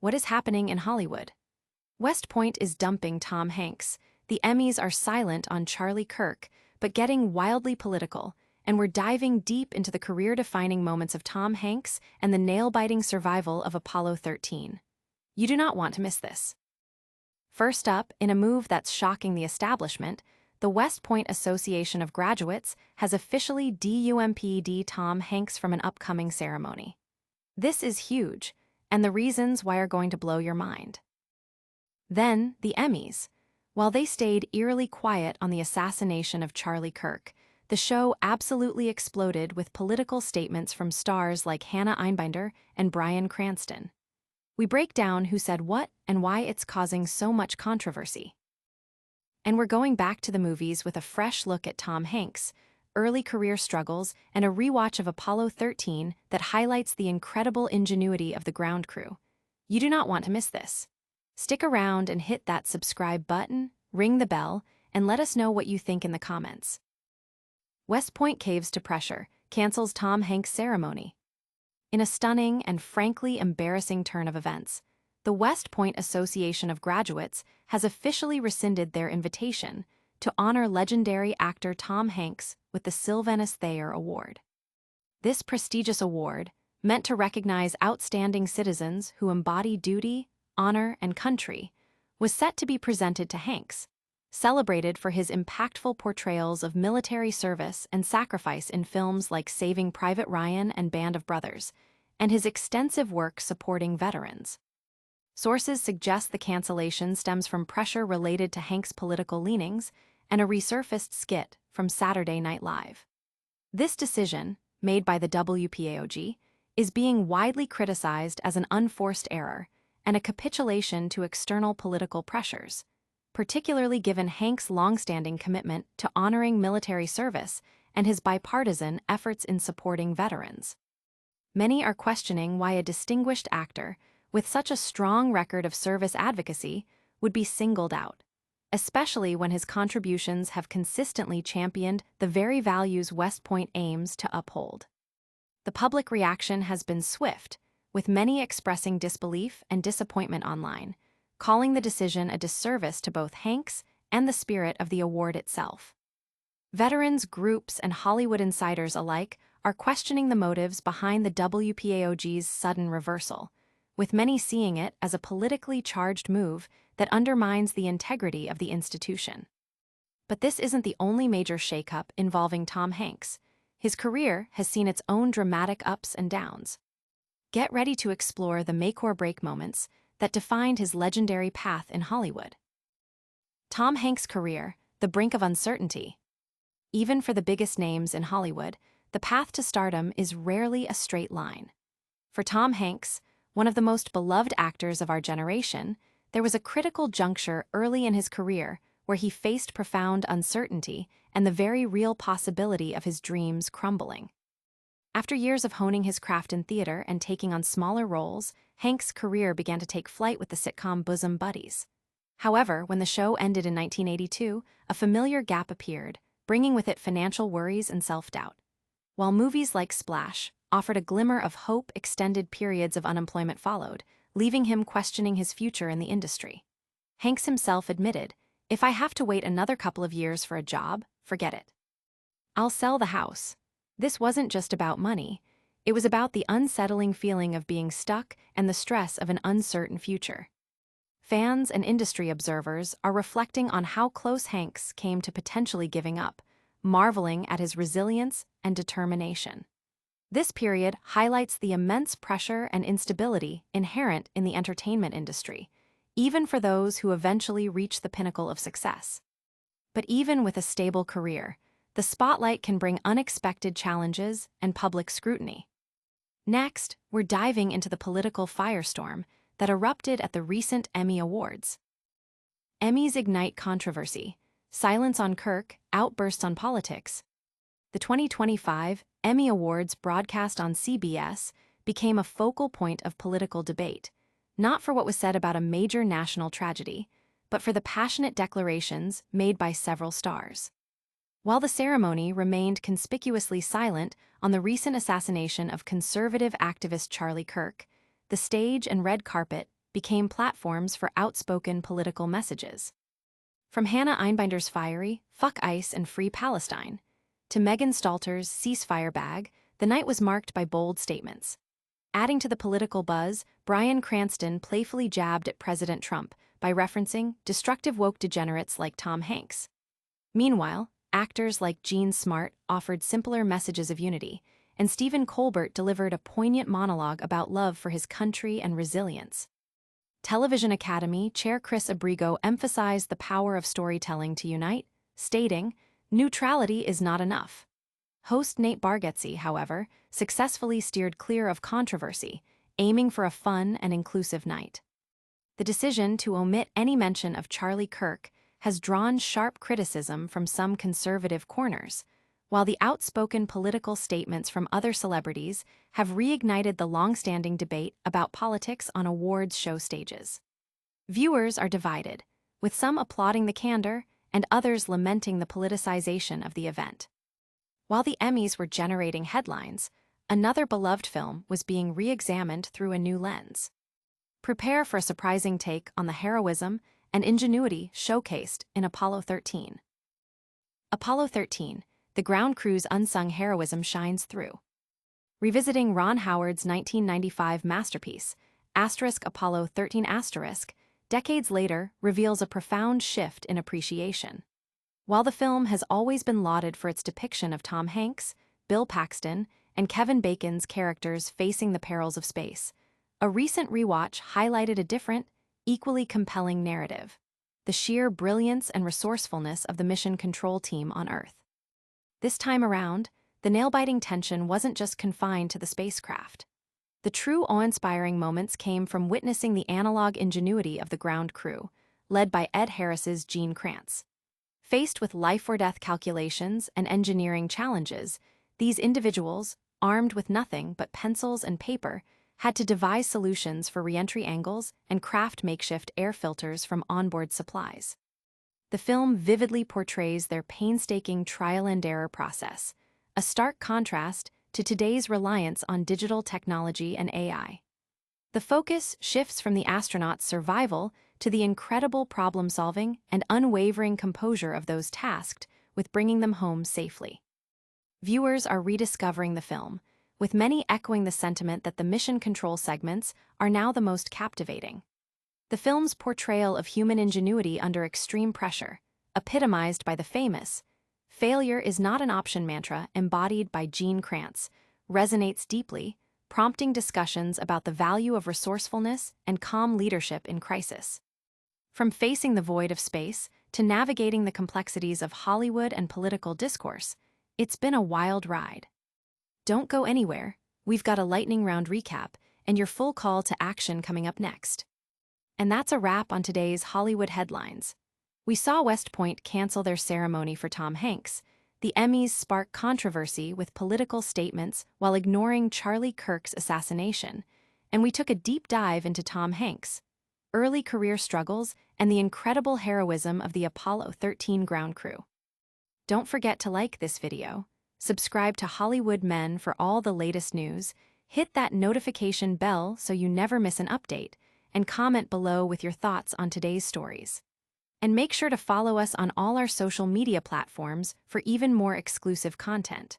What is happening in Hollywood? West Point is dumping Tom Hanks. The Emmys are silent on Charlie Kirk, but getting wildly political, and we're diving deep into the career-defining moments of Tom Hanks and the nail-biting survival of Apollo 13. You do not want to miss this. First up, in a move that's shocking the establishment, the West Point Association of Graduates has officially DUMP'd Tom Hanks from an upcoming ceremony. This is huge, and the reasons why are going to blow your mind. Then, the Emmys. While they stayed eerily quiet on the assassination of Charlie Kirk, the show absolutely exploded with political statements from stars like Hannah Einbinder and Bryan Cranston. We break down who said what and why it's causing so much controversy. And we're going back to the movies with a fresh look at Tom Hanks, early career struggles, and a rewatch of Apollo 13 that highlights the incredible ingenuity of the ground crew. You do not want to miss this. Stick around and hit that subscribe button, ring the bell, and let us know what you think in the comments. West Point caves to pressure, cancels Tom Hanks' ceremony. In a stunning and frankly embarrassing turn of events, the West Point Association of Graduates has officially rescinded their invitation to honor legendary actor Tom Hanks with the Sylvanus Thayer Award. This prestigious award, meant to recognize outstanding citizens who embody duty, honor, and country, was set to be presented to Hanks, celebrated for his impactful portrayals of military service and sacrifice in films like Saving Private Ryan and Band of Brothers, and his extensive work supporting veterans. Sources suggest the cancellation stems from pressure related to Hanks' political leanings and a resurfaced skit from Saturday Night Live. This decision, made by the WPAOG, is being widely criticized as an unforced error and a capitulation to external political pressures, particularly given Hanks' longstanding commitment to honoring military service and his bipartisan efforts in supporting veterans. Many are questioning why a distinguished actor with such a strong record of service advocacy would be singled out, especially when his contributions have consistently championed the very values West Point aims to uphold. The public reaction has been swift, with many expressing disbelief and disappointment online, calling the decision a disservice to both Hanks and the spirit of the award itself. Veterans, groups, and Hollywood insiders alike are questioning the motives behind the WPAOG's sudden reversal, with many seeing it as a politically charged move that undermines the integrity of the institution. But this isn't the only major shakeup involving Tom Hanks. His career has seen its own dramatic ups and downs. Get ready to explore the make-or-break moments that defined his legendary path in Hollywood. Tom Hanks' career, the brink of uncertainty. Even for the biggest names in Hollywood, the path to stardom is rarely a straight line. For Tom Hanks, one of the most beloved actors of our generation, there was a critical juncture early in his career where he faced profound uncertainty and the very real possibility of his dreams crumbling. After years of honing his craft in theater and taking on smaller roles, Hanks' career began to take flight with the sitcom Bosom Buddies. However, when the show ended in 1982, a familiar gap appeared, bringing with it financial worries and self-doubt. While movies like Splash offered a glimmer of hope, extended periods of unemployment followed, leaving him questioning his future in the industry. Hanks himself admitted, "If I have to wait another couple of years for a job, forget it. I'll sell the house." This wasn't just about money. It was about the unsettling feeling of being stuck and the stress of an uncertain future. Fans and industry observers are reflecting on how close Hanks came to potentially giving up, marveling at his resilience and determination. This period highlights the immense pressure and instability inherent in the entertainment industry, even for those who eventually reach the pinnacle of success. But even with a stable career, the spotlight can bring unexpected challenges and public scrutiny. Next, we're diving into the political firestorm that erupted at the recent Emmy Awards. Emmys ignite controversy, silence on Kirk, outbursts on politics. The 2025 Emmy Awards, broadcast on CBS, became a focal point of political debate, not for what was said about a major national tragedy, but for the passionate declarations made by several stars. While the ceremony remained conspicuously silent on the recent assassination of conservative activist Charlie Kirk, the stage and red carpet became platforms for outspoken political messages. From Hannah Einbinder's fiery, "Fuck ICE and Free Palestine," to Megan Stalter's ceasefire bag, the night was marked by bold statements. Adding to the political buzz, Cranston playfully jabbed at President Trump by referencing destructive woke degenerates like Tom Hanks. Meanwhile, actors like Gene Smart offered simpler messages of unity, and Stephen Colbert delivered a poignant monologue about love for his country and resilience. Television Academy Chair Chris Abrigo emphasized the power of storytelling to unite, stating, "Neutrality is not enough." Host Nate Bargatze, however, successfully steered clear of controversy, aiming for a fun and inclusive night. The decision to omit any mention of Charlie Kirk has drawn sharp criticism from some conservative corners, while the outspoken political statements from other celebrities have reignited the long-standing debate about politics on awards show stages. Viewers are divided, with some applauding the candor and others lamenting the politicization of the event. While the Emmys were generating headlines, another beloved film was being re-examined through a new lens. Prepare for a surprising take on the heroism and ingenuity showcased in Apollo 13. Apollo 13, the ground crew's unsung heroism shines through. Revisiting Ron Howard's 1995 masterpiece, Apollo 13 decades later reveals a profound shift in appreciation. While the film has always been lauded for its depiction of Tom Hanks, Bill Paxton, and Kevin Bacon's characters facing the perils of space, a recent rewatch highlighted a different, equally compelling narrative: the sheer brilliance and resourcefulness of the mission control team on Earth. This time around, the nail-biting tension wasn't just confined to the spacecraft. The true awe-inspiring moments came from witnessing the analog ingenuity of the ground crew, led by Ed Harris's Gene Kranz. Faced with life-or-death calculations and engineering challenges, these individuals, armed with nothing but pencils and paper, had to devise solutions for re-entry angles and craft makeshift air filters from onboard supplies. The film vividly portrays their painstaking trial-and-error process, a stark contrast to today's reliance on digital technology and AI. The focus shifts from the astronauts' survival to the incredible problem-solving and unwavering composure of those tasked with bringing them home safely. Viewers are rediscovering the film, with many echoing the sentiment that the mission control segments are now the most captivating. The film's portrayal of human ingenuity under extreme pressure, epitomized by the famous "Failure is not an option" mantra embodied by Gene Kranz, resonates deeply, prompting discussions about the value of resourcefulness and calm leadership in crisis. From facing the void of space to navigating the complexities of Hollywood and political discourse, it's been a wild ride. Don't go anywhere, we've got a lightning round recap and your full call to action coming up next. And that's a wrap on today's Hollywood headlines. We saw West Point cancel their ceremony for Tom Hanks. The Emmys spark controversy with political statements while ignoring Charlie Kirk's assassination. And we took a deep dive into Tom Hanks' early career struggles and the incredible heroism of the Apollo 13 ground crew. Don't forget to like this video, subscribe to Hollywood Men for all the latest news, hit that notification bell so you never miss an update, and comment below with your thoughts on today's stories. And make sure to follow us on all our social media platforms for even more exclusive content.